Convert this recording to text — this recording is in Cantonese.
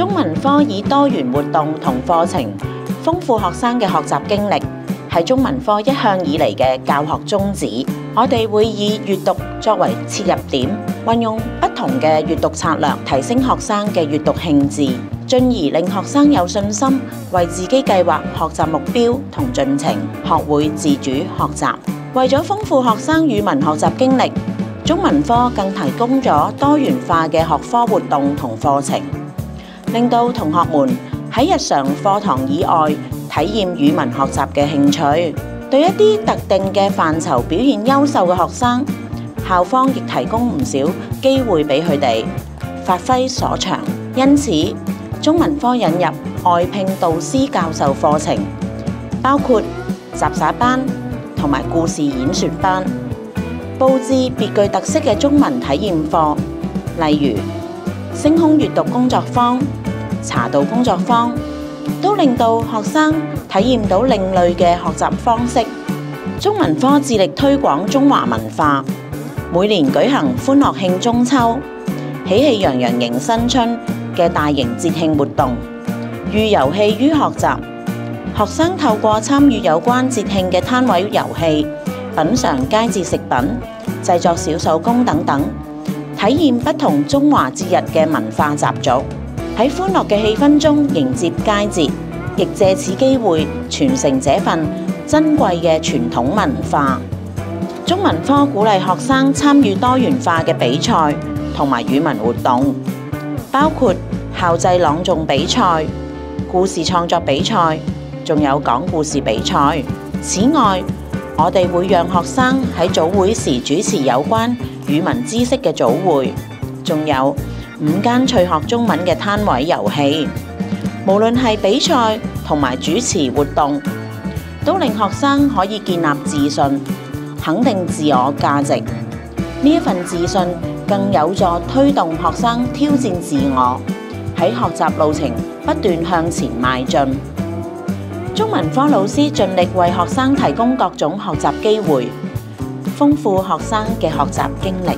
中文科以多元活動同課程豐富學生嘅學習經歷，係中文科一向以嚟嘅教學宗旨。我哋會以閱讀作為切入點，運用不同嘅閱讀策略，提升學生嘅閱讀興致，進而令學生有信心為自己計劃學習目標同進程，學會自主學習。為咗豐富學生語文學習經歷，中文科更提供咗多元化嘅學科活動同課程，令到同學們喺日常課堂以外體驗語文學習嘅興趣。對一啲特定嘅範疇表現優秀嘅學生，校方亦提供唔少機會俾佢哋發揮所長。因此，中文科引入外聘導師教授課程，包括雜耍班同埋故事演說班，佈置別具特色嘅中文體驗課，例如星空閱讀工作坊、茶道工作坊，都令到學生體驗到另類嘅學習方式。中文科致力推廣中華文化，每年舉行歡樂慶中秋、喜氣洋洋迎新春嘅大型節慶活動，寓遊戲於學習。學生透過參與有關節慶嘅攤位遊戲、品嚐佳節食品、製作小手工等等，體驗不同中華節日嘅文化習俗，喺歡樂嘅氣氛中迎接佳節，亦借此機會傳承這份珍貴嘅傳統文化。中文科鼓勵學生參與多元化嘅比賽同埋語文活動，包括校際朗誦比賽、故事創作比賽，仲有講故事比賽。此外，我哋會讓學生喺早會時主持有關語文知識嘅早會，仲有午間趣學中文嘅攤位遊戲。無論係比賽同埋主持活動，都令學生可以建立自信，肯定自我價值。呢一份自信更有助推動學生挑戰自我，喺學習路程不斷向前邁進。中文科老師盡力為學生提供各種學習機會，豐富學生嘅學習經歷。